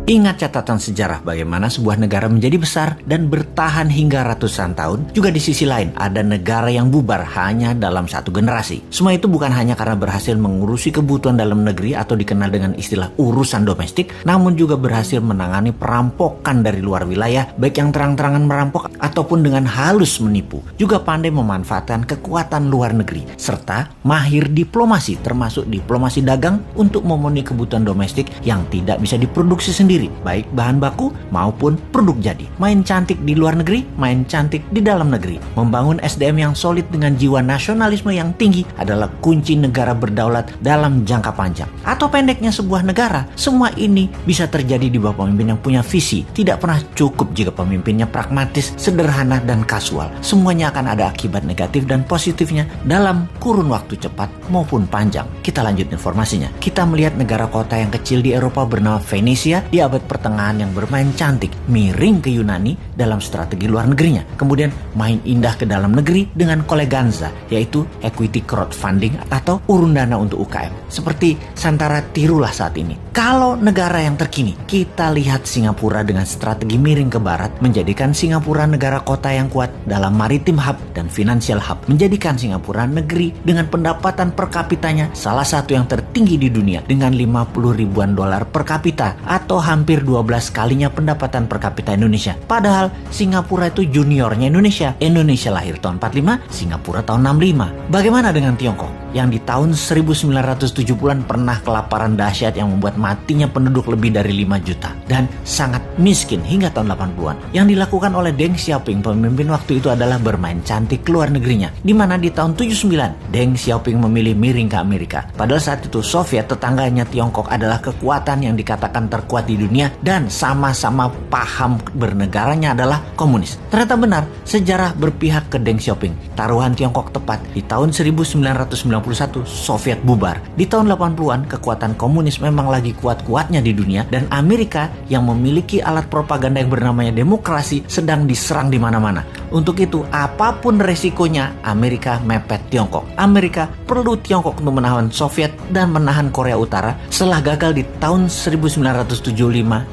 Ingat catatan sejarah bagaimana sebuah negara menjadi besar dan bertahan hingga ratusan tahun. Juga di sisi lain, ada negara yang bubar hanya dalam satu generasi. Semua itu bukan hanya karena berhasil mengurusi kebutuhan dalam negeri atau dikenal dengan istilah urusan domestik, namun juga berhasil menangani perampokan dari luar wilayah, baik yang terang-terangan merampok ataupun dengan halus menipu. Juga pandai memanfaatkan kekuatan luar negeri, serta mahir diplomasi, termasuk diplomasi dagang untuk memenuhi kebutuhan domestik yang tidak bisa diproduksi sendiri, baik bahan baku maupun produk jadi. Main cantik di luar negeri, main cantik di dalam negeri. Membangun SDM yang solid dengan jiwa nasionalisme yang tinggi adalah kunci negara berdaulat dalam jangka panjang. Atau pendeknya sebuah negara, semua ini bisa terjadi di bawah pemimpin yang punya visi. Tidak pernah cukup jika pemimpinnya pragmatis, sederhana, dan kasual. Semuanya akan ada akibat negatif dan positifnya dalam kurun waktu cepat maupun panjang. Kita lanjut informasinya. Kita melihat negara kota yang kecil di Eropa bernama Venesia di abad pertengahan yang bermain cantik, miring ke Yunani dalam strategi luar negerinya. Kemudian main indah ke dalam negeri dengan koleganza, yaitu equity crowdfunding atau urun dana untuk UKM. Seperti Santara tirulah saat ini. Kalau negara yang terkini, kita lihat Singapura dengan strategi miring ke barat, menjadikan Singapura negara kota yang kuat dalam maritim hub dan financial hub. Menjadikan Singapura negeri dengan pendapatan per kapitanya salah satu yang tertinggi di dunia dengan 50 ribuan dolar per kapita atau hampir 12 kalinya pendapatan per kapita Indonesia. Padahal Singapura itu juniornya Indonesia. Indonesia lahir tahun 45, Singapura tahun 65. Bagaimana dengan Tiongkok yang di tahun 1970-an pernah kelaparan dahsyat yang membuat matinya penduduk lebih dari 5 juta dan sangat miskin hingga tahun 80-an. Yang dilakukan oleh Deng Xiaoping, pemimpin waktu itu, adalah bermain cantik ke luar negerinya, di mana di tahun 79 Deng Xiaoping memilih miring ke Amerika. Padahal saat itu Soviet, tetangganya Tiongkok, adalah kekuatan yang dikatakan terkuat di dunia dan sama-sama paham bernegaranya adalah komunis. Ternyata benar, sejarah berpihak ke Deng Xiaoping. Taruhan Tiongkok tepat di tahun 1991 Soviet bubar. Di tahun 80-an kekuatan komunis memang lagi kuat-kuatnya di dunia dan Amerika yang memiliki alat propaganda yang bernamanya demokrasi sedang diserang di mana-mana. Untuk itu, apapun resikonya, Amerika mepet Tiongkok. Amerika perlu Tiongkok untuk menahan Soviet dan menahan Korea Utara setelah gagal di tahun 1975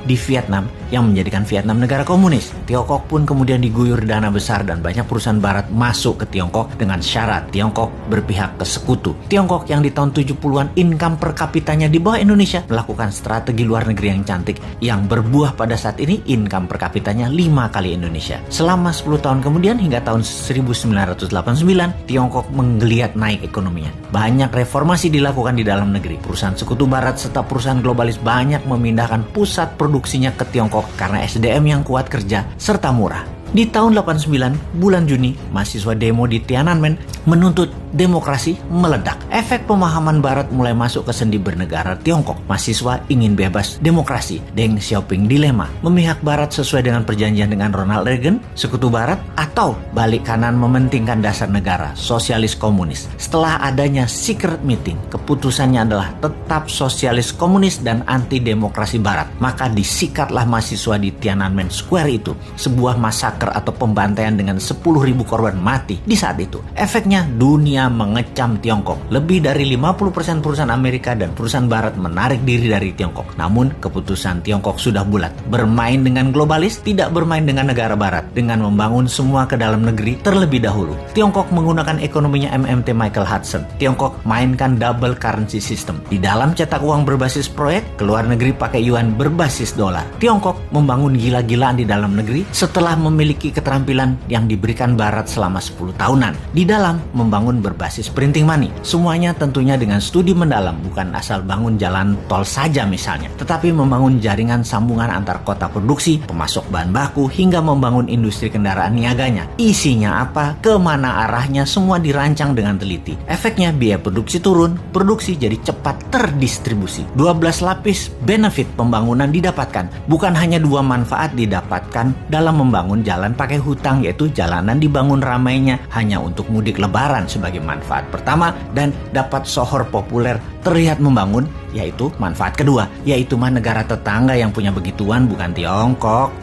di Vietnam yang menjadikan Vietnam negara komunis. Tiongkok pun kemudian diguyur dana besar dan banyak perusahaan barat masuk ke Tiongkok dengan syarat Tiongkok berpihak ke sekutu. Tiongkok yang di tahun 70-an income per kapitanya di bawah Indonesia melakukan strategi luar negeri yang cantik yang berbuah pada saat ini income per kapitanya 5 kali Indonesia. Selama 10 tahun kemudian hingga tahun 1989 Tiongkok menggeliat naik ekonominya. Banyak reformasi dilakukan di dalam negeri. Perusahaan sekutu barat serta perusahaan globalis banyak memindahkan pusat produksinya ke Tiongkok karena SDM yang kuat kerja serta murah. Di tahun 89, bulan Juni, mahasiswa demo di Tiananmen menuntut demokrasi meledak. Efek pemahaman barat mulai masuk ke sendi bernegara Tiongkok. Mahasiswa ingin bebas demokrasi. Deng Xiaoping dilema, memihak barat sesuai dengan perjanjian dengan Ronald Reagan, sekutu barat, atau balik kanan mementingkan dasar negara, sosialis komunis. Setelah adanya secret meeting, keputusannya adalah tetap sosialis komunis dan anti demokrasi barat. Maka disikatlah mahasiswa di Tiananmen Square itu, sebuah massacre atau pembantaian dengan 10.000 korban mati di saat itu. Efeknya dunia mengecam Tiongkok. Lebih dari 50% perusahaan Amerika dan perusahaan barat menarik diri dari Tiongkok. Namun keputusan Tiongkok sudah bulat. Bermain dengan globalis, tidak bermain dengan negara barat. Dengan membangun semua ke dalam negeri terlebih dahulu. Tiongkok menggunakan ekonominya MMT Michael Hudson. Tiongkok mainkan double currency system. Di dalam cetak uang berbasis proyek, ke luar negeri pakai yuan berbasis dolar. Tiongkok membangun gila-gilaan di dalam negeri setelah memiliki keterampilan yang diberikan barat selama 10 tahunan. Di dalam membangun berbasis printing money. Semuanya tentunya dengan studi mendalam, bukan asal bangun jalan tol saja misalnya, tetapi membangun jaringan sambungan antar kota produksi, pemasok bahan baku, hingga membangun industri kendaraan niaganya. Isinya apa, kemana arahnya, semua dirancang dengan teliti. Efeknya biaya produksi turun, produksi jadi cepat terdistribusi. 12 lapis benefit pembangunan didapatkan. Bukan hanya 2 manfaat didapatkan dalam membangun jalan pakai hutang, yaitu jalanan dibangun ramainya hanya untuk mudik lebaran sebagai manfaat pertama dan dapat sohor populer terlihat membangun, yaitu manfaat kedua, yaitu negara tetangga yang punya begituan bukan Tiongkok.